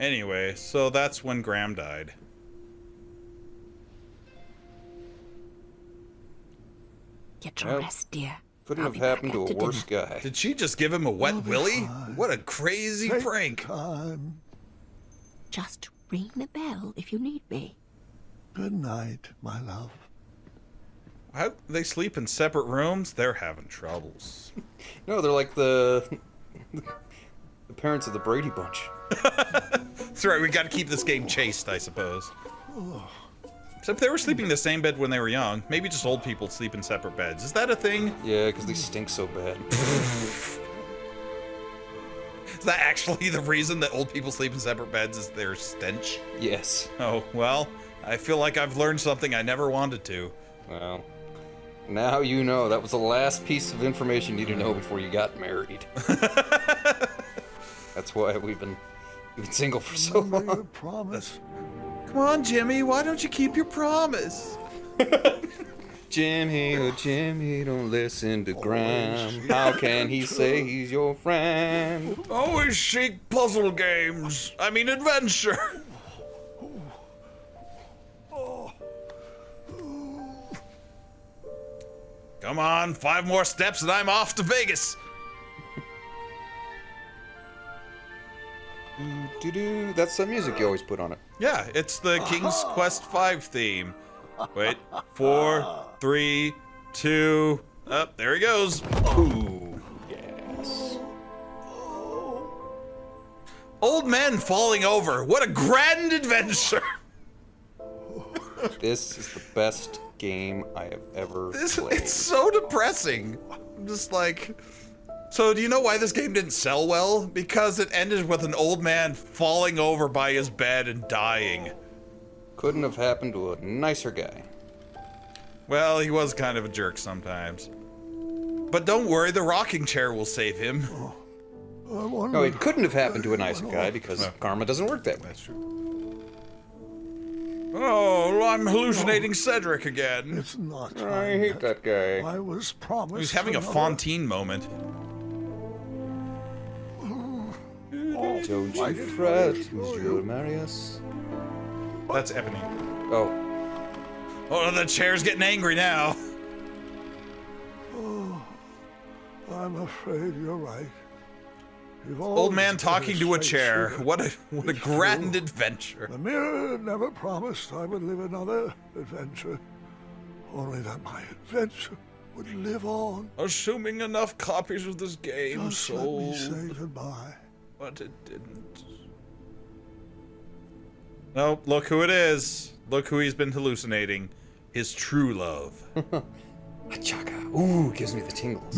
Anyway, so that's when Graham died. Get your rest, dear. Couldn't I'll have be back happened to a after worse dinner. guy. Did she just give him a wet willy? fine. What a crazy Take prank. time. Just ring the bell if you need me. Good night, my love. How they sleep in separate rooms? They're having troubles. No, they're like the parents of the Brady Bunch. That's right, we gotta keep this game chaste, I suppose. Except they were sleeping in the same bed when they were young. Maybe just old people sleep in separate beds. Is that a thing? Yeah, because they stink so bad. Is that actually the reason that old people sleep in separate beds, is their stench? Yes. Oh, well, I feel like I've learned something I never wanted to. Well, now you know. That was the last piece of information you need to know before you got married. That's why we've been single for so Remember your long. promise. Come on, Jimmy, why don't you keep your promise? Jimmy, oh Jimmy, don't listen to Graham. How can he say he's your friend? Always seek puzzle games. I mean, adventure. Come on, 5 more steps and I'm off to Vegas. Doo-doo. That's the music you always put on it. Yeah, it's the King's Quest V theme. Wait, 4, 3, 2, up, there he goes. Ooh. Yes. Old men falling over. What a grand adventure. This is the best game I have ever played. It's so depressing. I'm just like... So do you know why this game didn't sell well? Because it ended with an old man falling over by his bed and dying. Couldn't have happened to a nicer guy. Well, he was kind of a jerk sometimes. But don't worry, the rocking chair will save him. I wonder. No, it couldn't have happened to a nicer guy because karma doesn't work that way. That's true. Oh, I'm hallucinating Cedric again. It's not time I hate yet. that guy. I was promised. He's having a another- Fontaine moment. Don't you fret, you'll marry us. That's Ebony. Oh, Oh, the chair's getting angry now. I'm afraid you're right. You've Old always man been talking to a straight chair. shooter. What a It's grand true. adventure. The mirror never promised I would live another adventure. Only that my adventure would live on. Assuming enough copies of this game Just let me sold, say goodbye. but it didn't. Nope, look who it is. Look who he's been hallucinating. His true love. chaka. Ooh, gives me the tingles.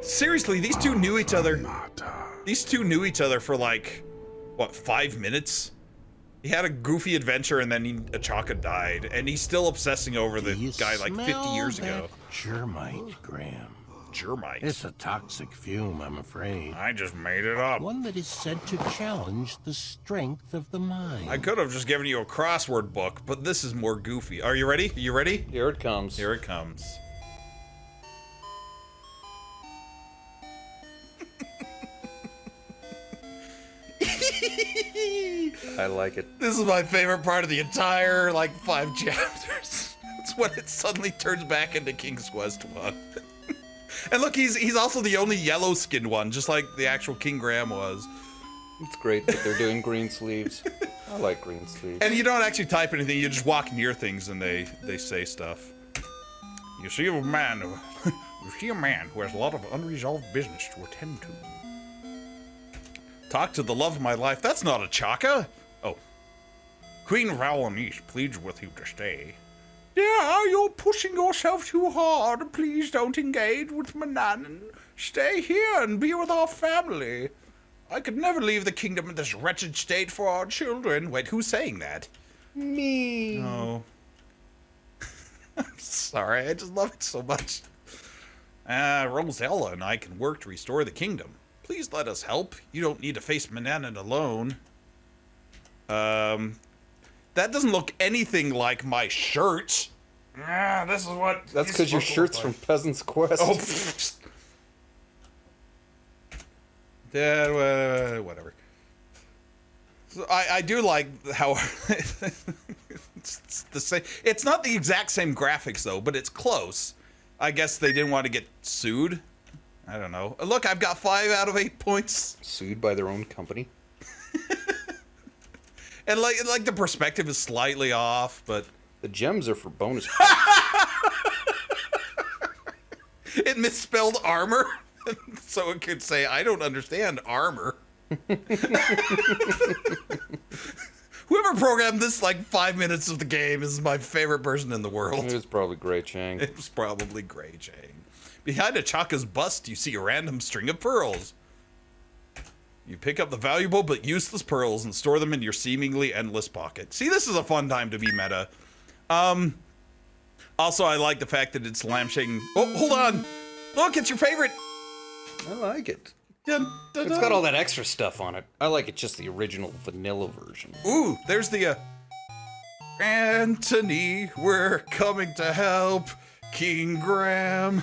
Seriously, these two knew each other. These two knew each other for like, what, 5 minutes? He had a goofy adventure and then Achaka died, and he's still obsessing over the guy like 50 years ago. Germite, Graham. Germite. It's a toxic fume, I'm afraid. I just made it up. One that is said to challenge the strength of the mind. I could have just given you a crossword book, but this is more goofy. Are you ready? You ready? Here it comes. Here it comes. I like it. This is my favorite part of the entire, like, 5 chapters. It's when it suddenly turns back into King's Quest 1. And look, he's also the only yellow-skinned one, just like the actual King Graham was. It's great that they're doing green sleeves. I like green sleeves. And you don't actually type anything, you just walk near things and they say stuff. You see a man who has a lot of unresolved business to attend to. Talk to the love of my life. That's not a Chaka. Oh. Queen Valanice pleads with you to stay. Yeah, you're pushing yourself too hard. Please don't engage with Manannan. Stay here and be with our family. I could never leave the kingdom in this wretched state for our children. Wait, who's saying that? Me. Oh. I'm sorry, I just love it so much. Rosella and I can work to restore the kingdom. Please let us help. You don't need to face Manannan alone. That doesn't look anything like my shirt. This is what... That's because your shirt's from Peasant's Quest. Oh, yeah, whatever. So I do like how it's the same. It's not the exact same graphics though, but it's close. I guess they didn't want to get sued. I don't know. Look, I've got 5 out of 8 points. Sued by their own company. And like the perspective is slightly off, but The gems are for bonus. it misspelled armor, so it could say, "I don't understand armor." Whoever programmed this, like 5 minutes of the game, is my favorite person in the world. It was probably Gray Chang. It was probably Gray Chang. Behind Achaka's bust, you see a random string of pearls. You pick up the valuable but useless pearls and store them in your seemingly endless pocket. See, this is a fun time to be meta. Also, I like the fact that it's lampshading. Oh, hold on! Look, it's your favorite! I like it. Dun, dun, It's dun. got all that extra stuff on it. I like it just the original vanilla version. Ooh, there's the, Anthony, we're coming to help King Graham.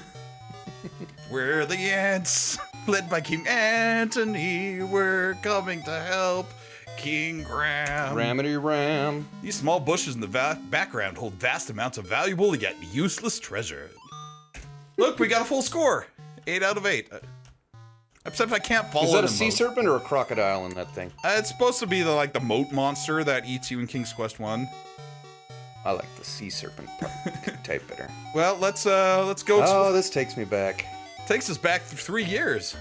We're the ants, led by King Anthony. We're coming to help King Graham. Ramity Ram. These small bushes in the background hold vast amounts of valuable yet useless treasure. Look, we got a full score. 8 out of 8. Except I can't follow Is that it a in sea mode. serpent or a crocodile in that thing? It's supposed to be the moat monster that eats you in King's Quest 1. I like the sea serpent part. Type better. Well, let's go. Oh, this takes me back. Takes us back 3 years.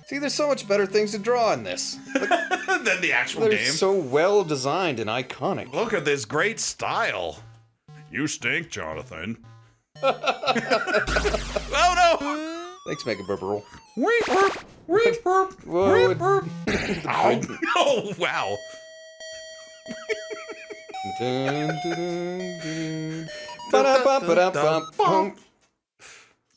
See, there's so much better things to draw in this. Than the actual They're game. so well designed and iconic. Look at this great style. You stink, Jonathan. Oh no! Thanks, Mega Burble. Weep, burp, weep, burp, Whoa, weep, it- burp. Ow. Oh, wow. Dun, dun, dun, dun. Ba-da-ba-ba-da-bum.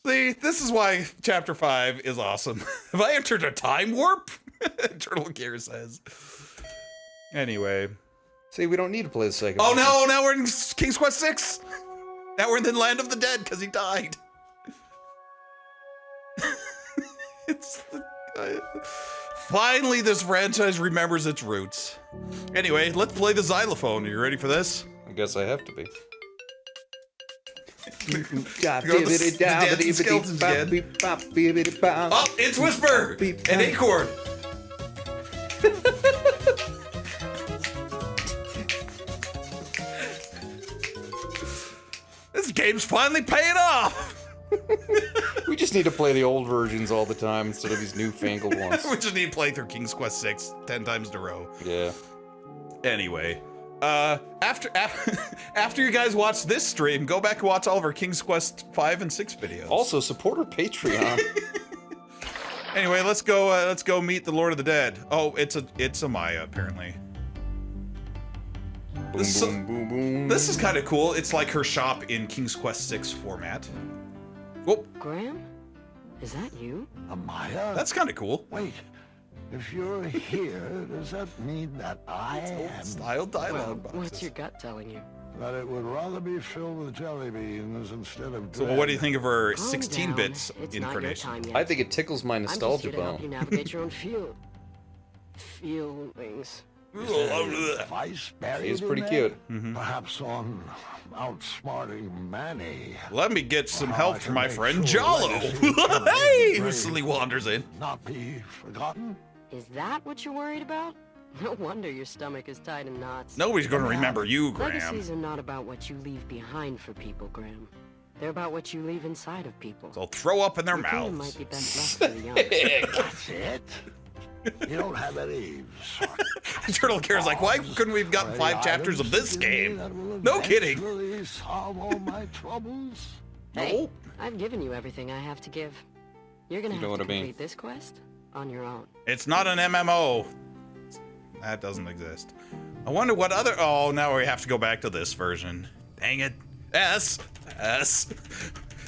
See, this is why Chapter 5 is awesome. Have I entered a time warp? Turtle Gear says. Anyway. See, we don't need to play the second Oh one. no, now we're in King's Quest 6! Now we're in the Land of the Dead because he died. It's the... Finally, this franchise remembers its roots. Anyway, let's play the xylophone. Are you ready for this? I guess I have to be. Go the dancing skeletons again. Oh, it's Whisper! An acorn! This game's finally paying off! We just need to play the old versions all the time instead of these newfangled ones. We just need to play through King's Quest 6 10 times in a row. Yeah. Anyway, after you guys watch this stream, go back and watch all of our King's Quest 5 and 6 videos. Also, support our Patreon. Anyway, let's go meet the Lord of the Dead. Oh, it's a Maya apparently. Boom, boom, boom, boom. This is kind of cool. It's like her shop in King's Quest 6 format. Whoop, Graham? Is that you? Amaya? that's kind of cool. Wait. If you're here, does that mean that I am? Style dialogue What's boxes. your gut telling you? That it would rather be filled with jelly beans instead of So bread. what do you think of her Calm 16 down. bits It's not your incarnation? time yet. I think it tickles my I'm just nostalgia here to help you bone. navigate your own feelings. Advice buried She's in pretty there? cute. Perhaps on outsmarting Manny. Let me get some Well, help I from can my make friend sure Jalo. legacy comes Hey, in who the silly grave. wanders in. Not be forgotten. Is that what you're worried about? No wonder your stomach is tied in knots. Nobody's gonna remember you, Graham. Legacies are not about what you leave behind for people, Graham. They're about what you leave inside of people. They'll throw up in their Your kingdom mouths. might be best left to the young. That's it. You don't have any. Turtle Care's like, why couldn't we have gotten 5 chapters of this game? No kidding. Eventually solve all my troubles. No. I've given you everything I have to give. You're gonna You have know to what I mean. complete this quest on your own. It's not an MMO. That doesn't exist. I wonder what other... Oh, now we have to go back to this version. Dang it. S.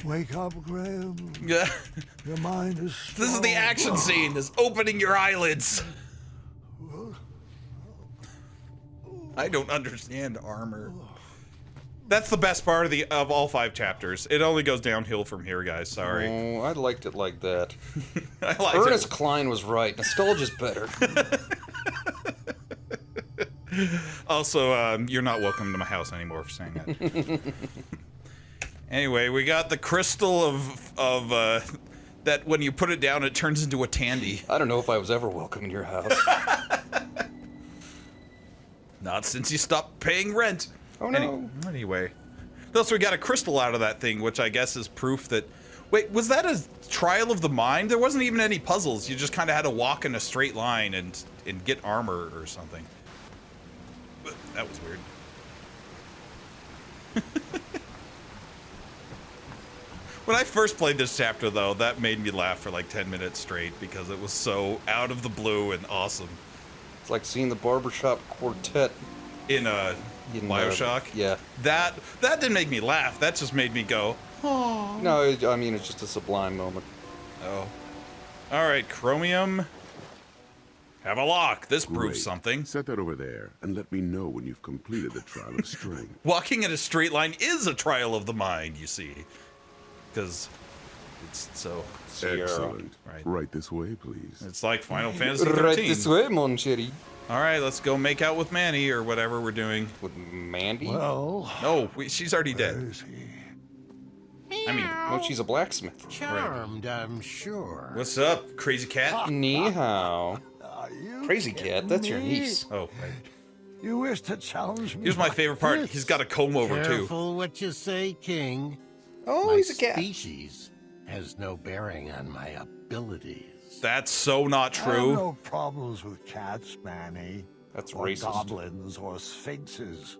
Wake up, Graham. Yeah. Your mind is. This is the strong. action scene. Is opening your eyelids. I don't understand armor. That's the best part of all 5 chapters. It only goes downhill from here, guys. Sorry. Oh, I liked it like that. I liked Ernest it. Klein was right. Nostalgia's better. Also, you're not welcome to my house anymore for saying that. Anyway, we got the crystal of that when you put it down, it turns into a tandy. I don't know if I was ever welcome in your house. Not since you stopped paying rent. Oh no. Anyway. Also, we got a crystal out of that thing, which I guess is proof that... Wait, was that a trial of the mind? There wasn't even any puzzles. You just kind of had to walk in a straight line and get armor or something. But that was weird. When I first played this chapter, though, that made me laugh for like 10 minutes straight because it was so out of the blue and awesome. It's like seeing the barbershop quartet In Bioshock? Yeah. That didn't make me laugh. That just made me go, oh. No, I mean, it's just a sublime moment. Oh. Alright, Chromium. Have a lock. This proves Great. something. Set that over there, and let me know when you've completed the trial of strength. Walking in a straight line is a trial of the mind, you see. Because it's so... Excellent. Right. Right this way, please. It's like Final Fantasy 13. Right this way, mon chéri. Alright, let's go make out with Manny or whatever we're doing. With Mandy? Well, No, she's already where dead. is he? I mean, Oh, she's a blacksmith. Charmed, I'm sure. what's up, crazy cat? Ni hao. Are you Crazy kidding cat, that's your me? niece. Oh, right. You wish to challenge me? Here's my like favorite part. this? He's got a comb over, too. Careful what you say, King. Oh, My he's a cat. species has no bearing on my abilities. That's so not I have true. no problems with cats, Manny. That's or racist. goblins or sphinxes.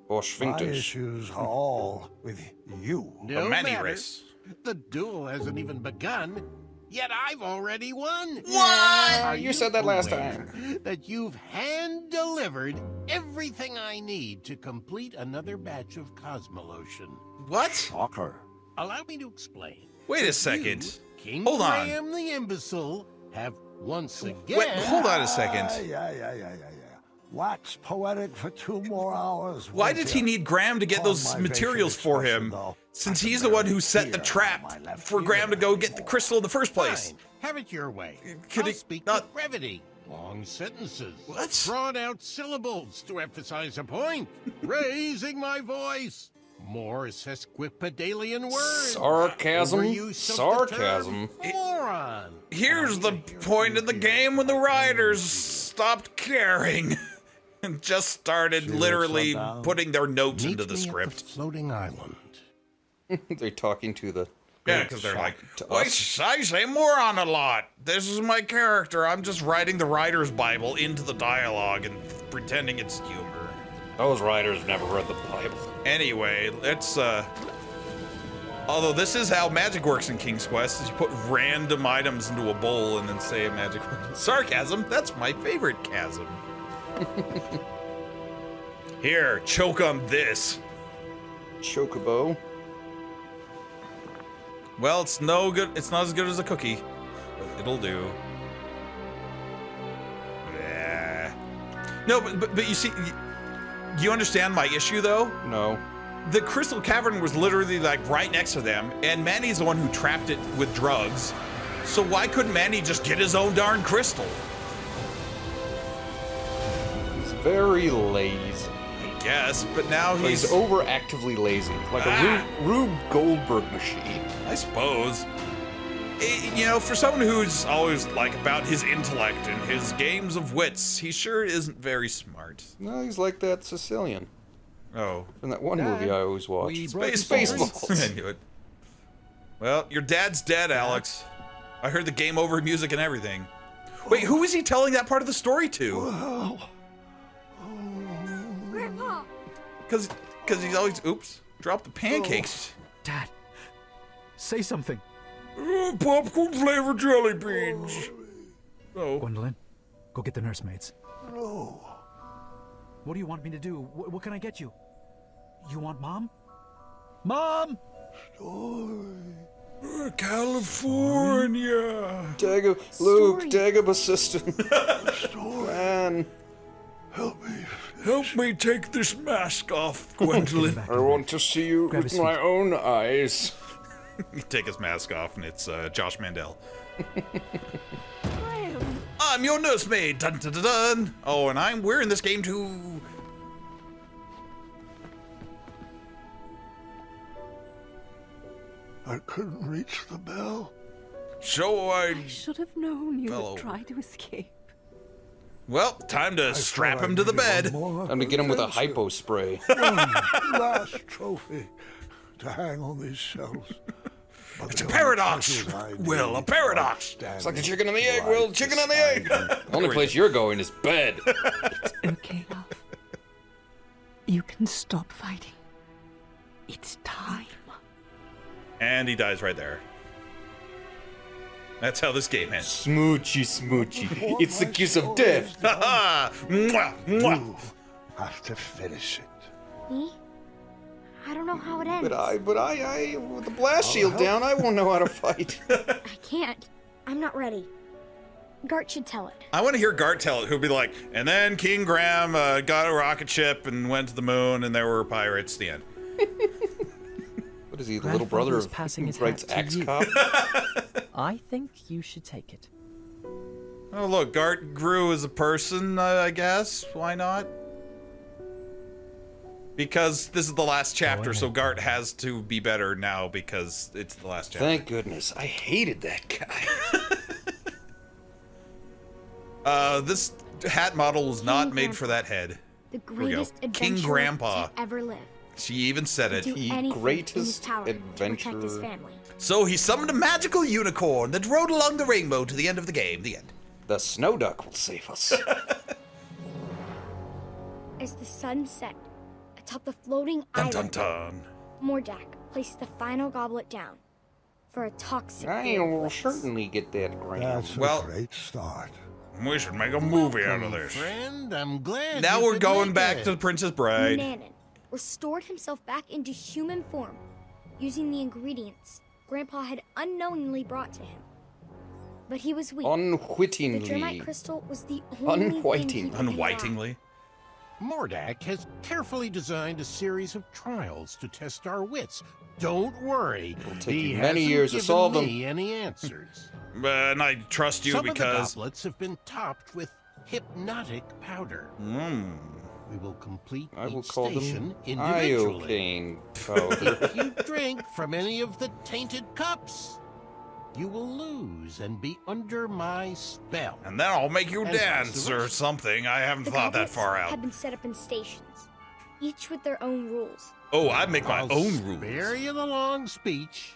Or My sphincters. issues are all with you. The No Manny matter. race. The duel hasn't even begun, yet I've already won. What? You said that last aware time. that you've hand-delivered everything I need to complete another batch of Cosmolotion. What? Talker. Allow me to explain. Wait a second. You, King Hold on. Graham the Imbecile, have once again... Wait, hold on a second. Yeah. Wax poetic for 2 more hours. Why won't did ya? he need Graham to get On those my materials facial for expression, him, though, since I he's can the one who barely set the hear trap my left for ear Graham to go get the anymore. crystal in the first place? Fine. Have it your way. Could I'll he speak not- with brevity. Long sentences. What? Drawn out syllables to emphasize a point. Raising my voice. More sesquipedalian words. Sarcasm. Overuse of the Sarcasm. term moron. Here's the point in the game when the writers stopped caring and just started literally sundown. putting their notes Meet into the me at script. floating island. They're talking to the... Yeah, because they're like, to I us. say moron a lot. This is my character. I'm just writing the writer's Bible into the dialogue and pretending it's humor. Those writers never read the Bible. Anyway, let's, although this is how magic works in King's Quest, is you put random items into a bowl and then say a magic word. Sarcasm, that's my favorite chasm. Here, choke on this. Chocobo. Well, it's no good. It's not as good as a cookie, but it'll do. Yeah. No, but you see, you understand my issue though? No. The Crystal Cavern was literally like right next to them, and Manny's the one who trapped it with drugs. So why couldn't Manny just get his own darn crystal? He's very lazy. I guess, but now He's he's, overactively lazy. Like a Rube Goldberg machine. I suppose. You know, for someone who's always like about his intellect and his games of wits, he sure isn't very smart. No, he's like that Sicilian. Oh. From that one movie I always watch. Spaceballs. I knew it. Well, your dad's dead, Alex. I heard the game over music and everything. Wait, who is he telling that part of the story to? Well, Grandpa! Because he's always, oops, dropped the pancakes. Dad, say something. Popcorn flavored jelly beans. Oh. Gwendolyn, go get the nursemaids. no. What do you want me to do? What can I get you? You want Mom? Mom! California. Luke, Dagobah system. Man, Help me take this mask off, Gwendolyn. I want to see you Grab with his my feet. own eyes. You take his mask off, and it's Josh Mandel. Graham! I'm your nursemaid. Dun dun dun dun. Oh, and we're in this game too. I couldn't reach the bell. So I should have known you Fellow. would try to escape. Well, time to I strap thought him I to the needed bed. one more I'm gonna get him with a adventure. hypo spray. One last trophy to hang on these shelves. But It's a the paradox, only treasures I Will, need a paradox. are standing It's like the chicken and the egg, right Will. Chicken and the egg. beside me. The only place you're going is bed. Okay, love. You can stop fighting. It's time. And he dies right there. That's how this game ends. Smoochy, smoochy. It's the kiss of death. Ha Mwah, mwah. You have to finish it. Me? I don't know how it ends. But I, with the blast shield down, I won't know how to fight. I can't. I'm not ready. Gart should tell it. I want to hear Gart tell it, who'll be like, and then King Graham got a rocket ship and went to the moon, and there were pirates. The end. What is he, the little brother Grandfather's of passing his Wright's hat to you. ex-cop? I think you should take it. Oh, look, Gart grew as a person, I guess. Why not? Because this is the last chapter, so Gart has to be better now because it's the last chapter. Thank goodness. I hated that guy. This hat model was not King made for that head. The we go. greatest King adventurer Grandpa. to ever live. She even said it. Do anything in his greatest power to protect his adventurer. family. So he summoned a magical unicorn that rode along the rainbow to the end of the game. The end. The snow duck will save us. As the sun set atop the floating Dun island, dun dun. Mordak placed the final goblet down for a toxic I gale of will winds. certainly get that grand. That's Well- a great start. We should make a movie out of Welcome, this. friend. I'm glad Now you we're could going make back it. to the Princess Bride. Nanan restored himself back into human form using the ingredients Grandpa had unknowingly brought to him. But he was weak. The Unwittingly. Germite crystal was the only thing he Unwhiting. could rely on. Unwhitingly. Mordak has carefully designed a series of trials to test our wits. Don't worry. It'll take he you many hasn't years to given solve them. me any answers. And I trust you Some of the because. goblets have been topped with hypnotic powder. Mm. We will complete I will each call station them individually. iocane powder. If you drink from any of the tainted cups, you will lose and be under my spell. And then I'll make you And dance vice or versa. something. I haven't The thought that goblets far had out. been set up in stations, each with their own rules. Oh, I make my I'll own spare rules. you the long speech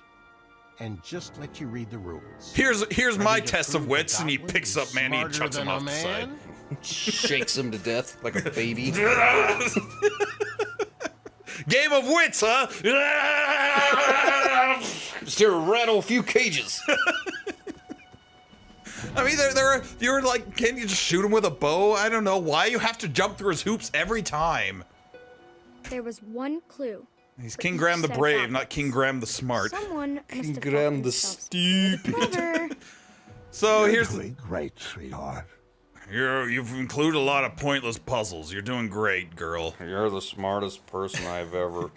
and just let you read the rules. Here's Ready my to test prove of the wits, and he goblet picks is up Manny and smarter chucks him than a off the side. man? Shakes him to death like a baby. Game of wits, huh? Just hear a rattle a few cages. I mean, you're like, can't you just shoot him with a bow? I don't know why you have to jump through his hoops every time. There was one clue. He's for King each Graham the set of Brave, goblets. not King Graham the Smart. Someone must King have Graham thought the themselves really clever. So You're here's doing great, sweetheart. you've included a lot of pointless puzzles. You're doing great, girl. You're the smartest person I've ever.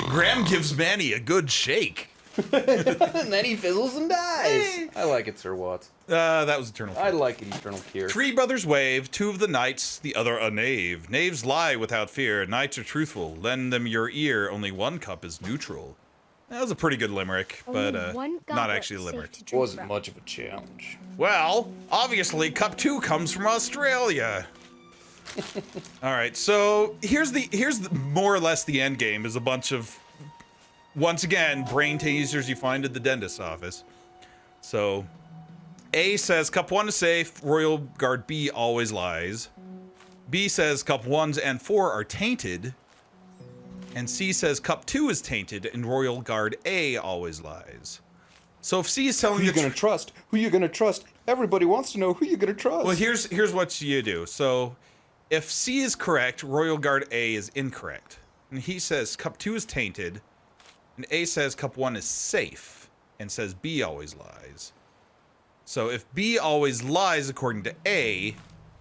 Graham gives Manny a good shake. And then he fizzles and dies. I like it, Sir Watts. That was Eternal. I like it, Eternal Cure. Three brothers wave, two of the knights, the other a knave. Knaves lie without fear, knights are truthful. Lend them your ear, only one cup is neutral. That was a pretty good limerick, but Only one not goblet actually a safe limerick. to drink Wasn't from. much of a challenge. Well, obviously, Cup 2 comes from Australia. All right, so here's more or less the end game is a bunch of, once again, brain teasers you find at the dentist's office. So, A says Cup 1 is safe, Royal Guard B always lies. B says Cup 1s and 4 are tainted. And C says Cup 2 is tainted and Royal Guard A always lies. So if C is telling Who you the gonna trust? Who you gonna trust? Everybody wants to know who you gonna trust. Well, here's what you do. So, if C is correct, Royal Guard A is incorrect. And he says Cup 2 is tainted, and A says Cup 1 is safe, and says B always lies. So if B always lies according to A,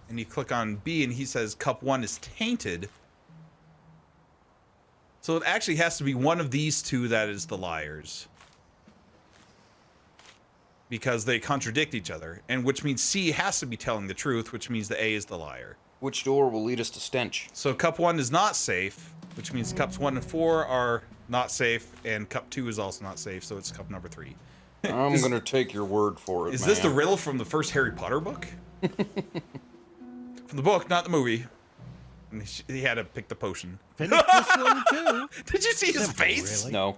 and you click on B and he says Cup 1 is tainted, so it actually has to be one of these two that is the liars. because they contradict each other, and which means C has to be telling the truth, which means the A is the liar. Which door will lead us to Stench? So cup 1 is not safe, which means cups 1 and 4 are not safe, and cup 2 is also not safe, so it's cup number 3. I'm gonna take your word for it, Is man. this the riddle from the first Harry Potter book? From the book, not the movie. And he had to pick the potion. Finish this one too. Did you see his Simple, face? really. No.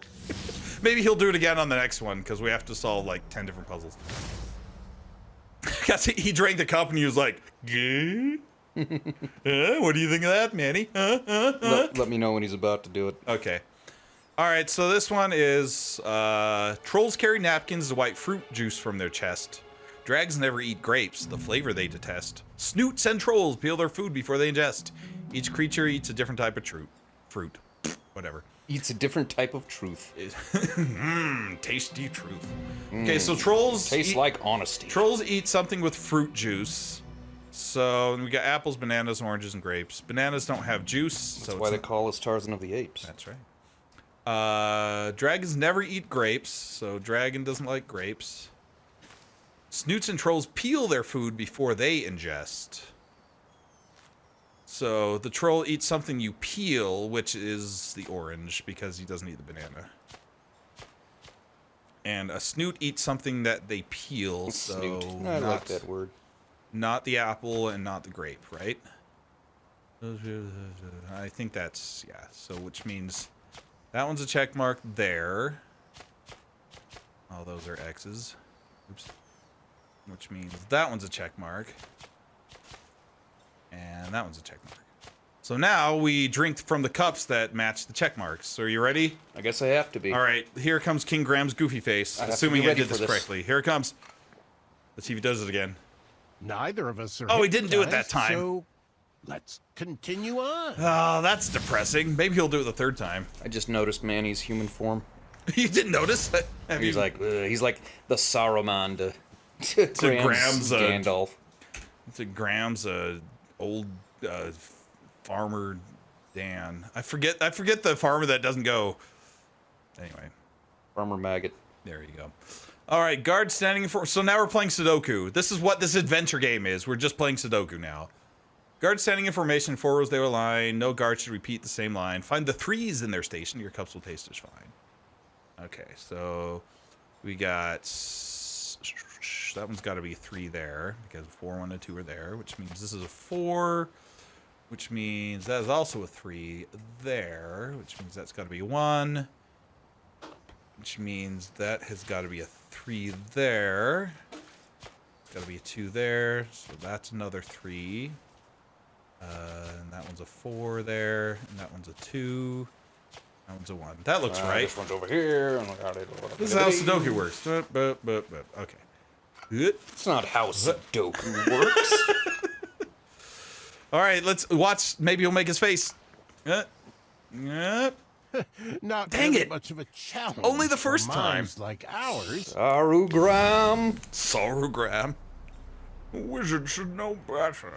Maybe he'll do it again on the next one, because we have to solve like 10 different puzzles. Because he drank the cup and he was like, "Gah? What do you think of that, Manny? Let me know when he's about to do it. Okay. All right, so this one is trolls carry napkins to wipe fruit juice from their chest. Drags never eat grapes, the flavor they detest. Snoots and trolls peel their food before they ingest. Each creature eats a different type of fruit. Whatever. Eats a different type of truth. Tasty truth. Okay, so trolls Tastes like honesty. Trolls eat something with fruit juice. So we got apples, bananas, oranges, and grapes. Bananas don't have juice, so That's why they call us Tarzan of the Apes. That's right. Dragons never eat grapes, so dragon doesn't like grapes. Snoots and trolls peel their food before they ingest. So the troll eats something you peel, which is the orange, because he doesn't eat the banana. And a snoot eats something that they peel, so Snoot. I like that word. Not the apple and not the grape, right? I think that's, yeah, so which means that one's a check mark there. All those are X's. Oops. Which means that one's a check mark. And that one's a check mark. So now we drink from the cups that match the check marks. So are you ready? I guess I have to be. All right, here comes King Graham's goofy face, I have to assuming be I ready did for this this. correctly. Here it comes. Let's see if he does it again. Neither of us are. Oh, he didn't do it that hypnotized, time. So let's continue on. Oh, that's depressing. Maybe he'll do it the third time. I just noticed Manny's human form. You didn't notice? He's like the Saruman to Graham's Gandalf. To Graham's old farmer Dan. I forget the farmer that doesn't go. Anyway. Farmer Maggot. There you go. All right, guard standing for. So now we're playing Sudoku. This is what this adventure game is. We're just playing Sudoku now. Guard standing in formation, 4 rows they were lying. No guard should repeat the same line. Find the 3s in their station. Your cups will taste just fine. Okay, so we got. That one's got to be 3 there because 4, 1, and 2 are there, which means this is a 4, which means that is also a 3 there, which means that's got to be 1, which means that has got to be a 3 there. It's got to be a 2 there, so that's another 3. And that one's a 4 there, and that one's a 2. That one's a 1. That looks right. This one's over here. This is how Sudoku works. Okay. It's not how Sudoku works. All right, let's watch. Maybe he'll make his face. Not Dang really it. much of a challenge. Only the for first time. minds like ours. Sarugram. Sarugram. A wizard should know better.